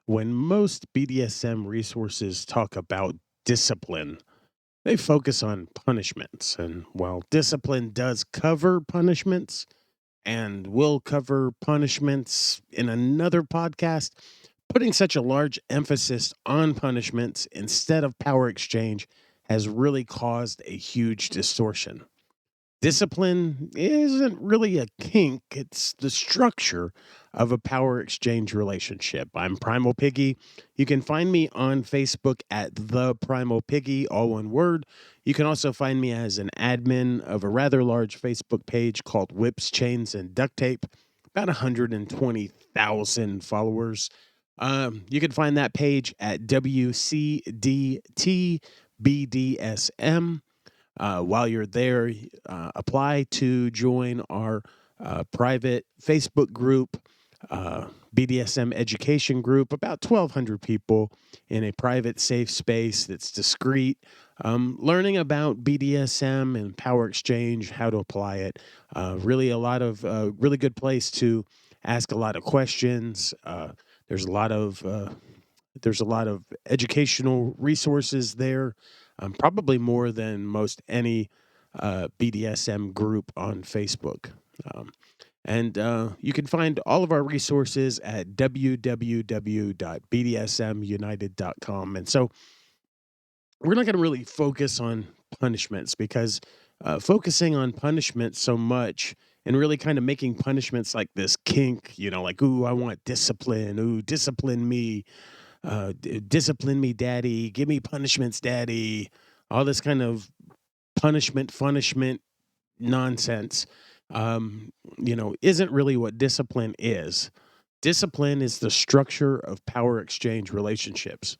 When most BDSM resources talk about discipline, they focus on punishments. And while discipline does cover punishments, and will cover punishments in another podcast, putting such a large emphasis on punishments instead of power exchange has really caused a huge distortion. Discipline isn't really a kink, it's the structure of a power exchange relationship. I'm Primal Piggy. You can find me on Facebook at The Primal Piggy, all one word. You can also find me as an admin of a rather large Facebook page called Whips, Chains, and Duct Tape, about 120,000 followers. You can find that page at WCDTBDSM. While you're there, apply to join our private Facebook group, BDSM education group, about 1,200 people in a private, safe space that's discreet, learning about BDSM and power exchange, how to apply it. Really, a lot of really good place to ask a lot of questions. There's a lot of educational resources there, probably more than most any BDSM group on Facebook. And you can find all of our resources at www.bdsmunited.com. And so we're not going to really focus on punishments because focusing on punishment so much and really kind of making punishments like this kink, like, ooh, I want discipline, ooh, discipline me, discipline me, daddy, give me punishments, daddy, all this kind of punishment nonsense, isn't really what discipline is. Discipline is the structure of power exchange relationships.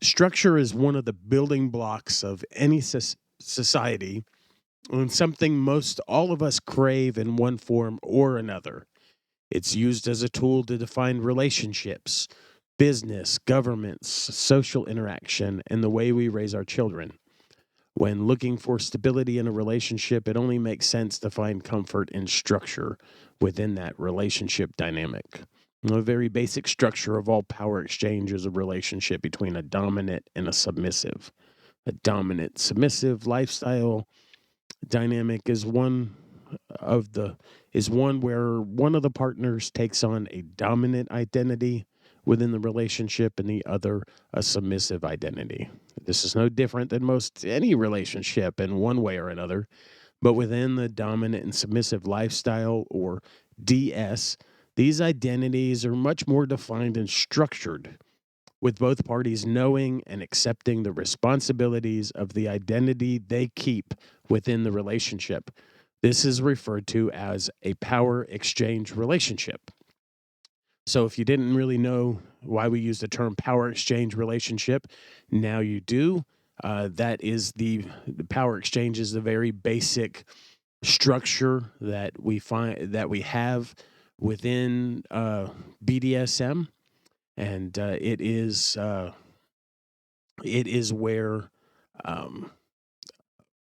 Structure is one of the building blocks of any society, and something most all of us crave in one form or another. It's used as a tool to define relationships, business, governments, social interaction, and the way we raise our children. When looking for stability in a relationship, it only makes sense to find comfort in structure within that relationship dynamic. A very basic structure of all power exchange is a relationship between a dominant and a submissive. A dominant submissive lifestyle dynamic is one where one of the partners takes on a dominant identity within the relationship and the other a submissive identity. This is no different than most any relationship in one way or another, but within the dominant and submissive lifestyle, or DS, these identities are much more defined and structured, with both parties knowing and accepting the responsibilities of the identity they keep within the relationship. This is referred to as a power exchange relationship. So, if you didn't really know why we use the term power exchange relationship, now you do. That is the power exchange is the very basic structure that we have within BDSM, and it is where um,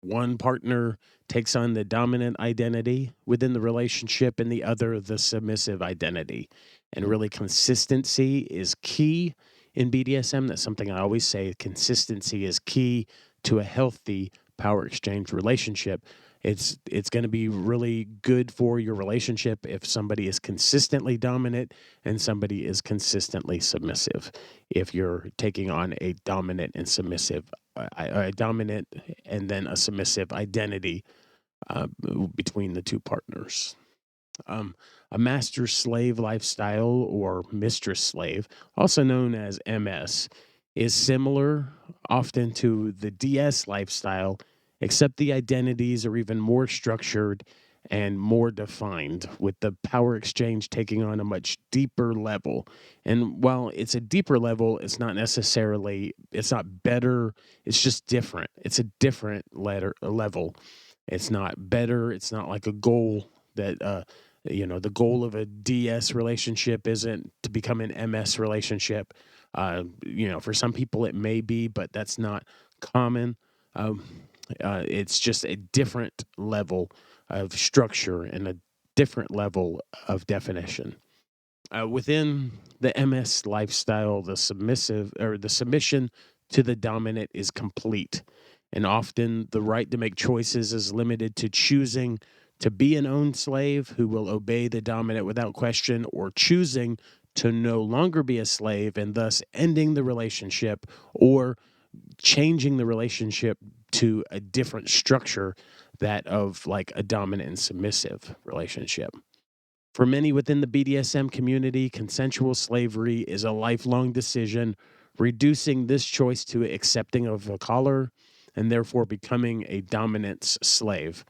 one partner takes on the dominant identity within the relationship and the other the submissive identity. And really, consistency is key in BDSM. That's something I always say. Consistency is key to a healthy power exchange relationship. It's going to be really good for your relationship if somebody is consistently dominant and somebody is consistently submissive. If you're taking on a dominant and submissive, a dominant and then a submissive identity between the two partners. Um, a master slave lifestyle, or mistress slave, also known as MS, is similar often to the DS lifestyle, except the identities are even more structured and more defined, with the power exchange taking on a much deeper level. And while it's a deeper level, it's not better, it's just different. It's a different level. It's not better, it's not like a goal that the goal of a DS relationship isn't to become an MS relationship. For some people it may be, but that's not common. Um, it's just a different level of structure and a different level of definition. Within the MS lifestyle, the submission to the dominant is complete. And often the right to make choices is limited to choosing to be an owned slave who will obey the dominant without question, or choosing to no longer be a slave and thus ending the relationship, or changing the relationship to a different structure, that of like a dominant and submissive relationship. For many within the BDSM community, consensual slavery is a lifelong decision, reducing this choice to accepting of a collar and therefore becoming a dominance slave.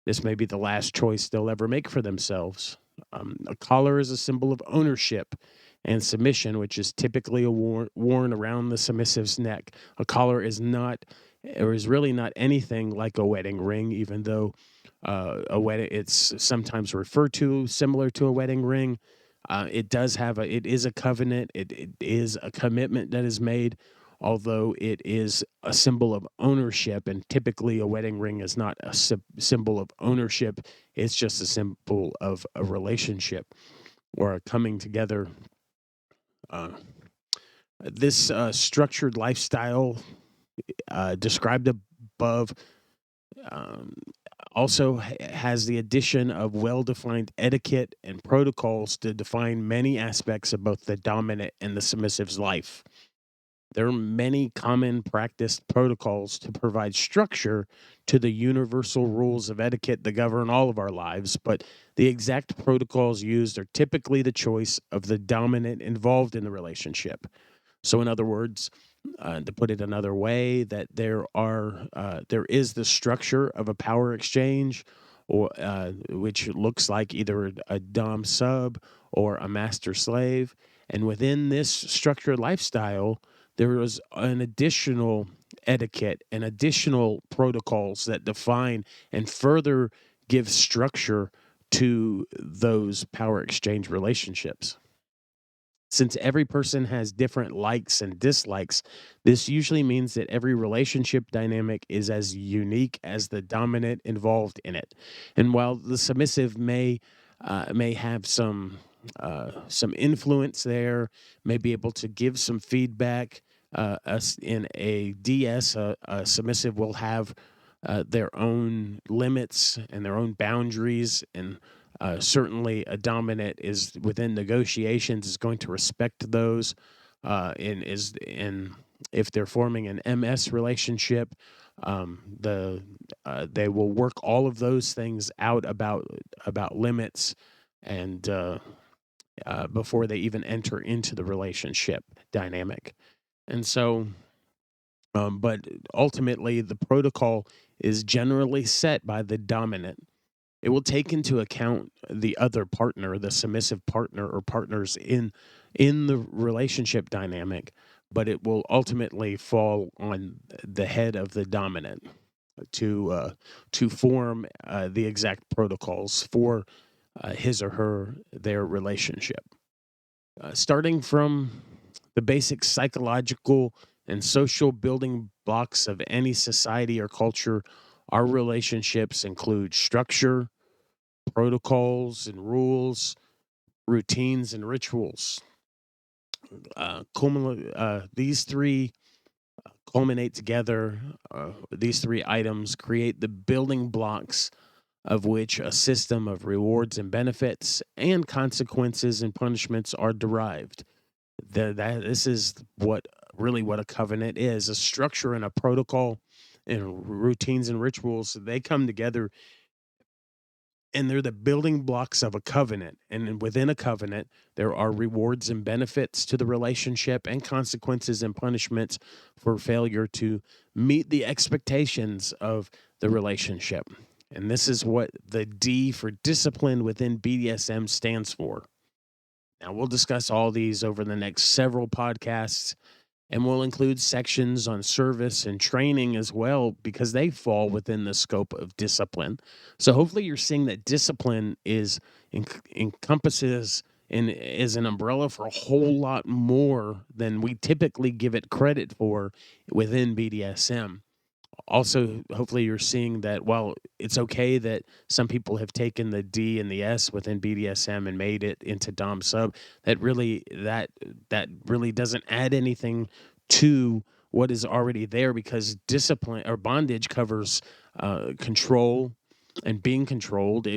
This may be the last choice they'll ever make for themselves. A collar is a symbol of ownership and submission, which is typically worn around the submissive's neck. A collar is not, or is really not anything like a wedding ring, even though a wedding, it's sometimes referred to similar to a wedding ring. It is a covenant. It is a commitment that is made, although it is a symbol of ownership. And typically, a wedding ring is not a symbol of ownership. It's just a symbol of a relationship or a coming together. Uh, this structured lifestyle described above um, also has the addition of well-defined etiquette and protocols to define many aspects of both the dominant and the submissive's life. There are many common practiced protocols to provide structure to the universal rules of etiquette that govern all of our lives, but the exact protocols used are typically the choice of the dominant involved in the relationship. So, in other words, to put it another way, that there is the structure of a power exchange, or which looks like either a dom sub or a master slave, and within this structured lifestyle, there is an additional etiquette and additional protocols that define and further give structure to those power exchange relationships. Since every person has different likes and dislikes, this usually means that every relationship dynamic is as unique as the dominant involved in it. And while the submissive may have some influence there, may be able to give some feedback. Us in a DS, a submissive will have their own limits and their own boundaries, and certainly a dominant is within negotiations is going to respect those, and if they're forming an MS relationship, they will work all of those things out about limits, and before they even enter into the relationship dynamic. And so, but ultimately, the protocol is generally set by the dominant. It will take into account the other partner, the submissive partner or partners in the relationship dynamic, but it will ultimately fall on the head of the dominant to form the exact protocols for his or her their relationship. Starting from the basic psychological and social building blocks of any society or culture, our relationships include structure, protocols and rules, routines and rituals. These three culminate together. These three items create the building blocks of which a system of rewards and benefits and consequences and punishments are derived. This is what a covenant is: a structure and a protocol and routines and rituals. They come together and they're the building blocks of a covenant. And within a covenant, there are rewards and benefits to the relationship and consequences and punishments for failure to meet the expectations of the relationship. And this is what the D for discipline within BDSM stands for. Now, we'll discuss all these over the next several podcasts, and we'll include sections on service and training as well, because they fall within the scope of discipline. So hopefully you're seeing that discipline encompasses and is an umbrella for a whole lot more than we typically give it credit for within BDSM. Also, hopefully you're seeing that while it's okay that some people have taken the D and the S within BDSM and made it into Dom sub, that really doesn't add anything to what is already there, because discipline or bondage covers control and being controlled.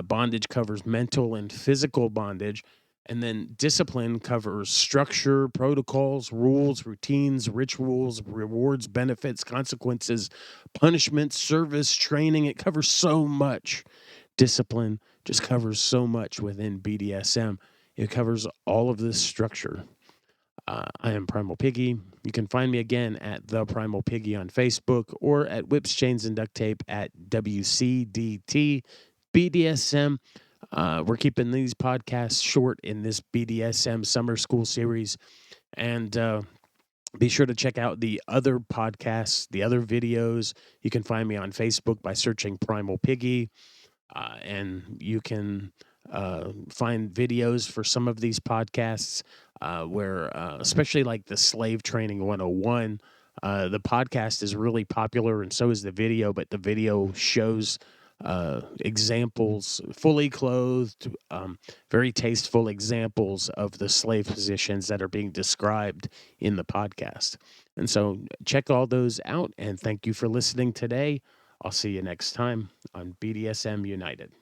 Bondage covers mental and physical bondage, and then discipline covers structure, protocols, rules, routines, rituals, rewards, benefits, consequences, punishment, service, training. It covers so much. Discipline just covers so much within BDSM. It covers all of this structure. I am Primal Piggy. You can find me again at The Primal Piggy on Facebook, or at Whips, Chains, and Duct Tape at WCDT BDSM. We're keeping these podcasts short in this BDSM summer school series. And be sure to check out the other podcasts, the other videos. You can find me on Facebook by searching Primal Piggy. And you can find videos for some of these podcasts where, especially like the Slave Training 101, the podcast is really popular, and so is the video, but the video shows examples, fully clothed, very tasteful examples of the slave positions that are being described in the podcast. And so check all those out, and thank you for listening today. I'll see you next time on BDSM United.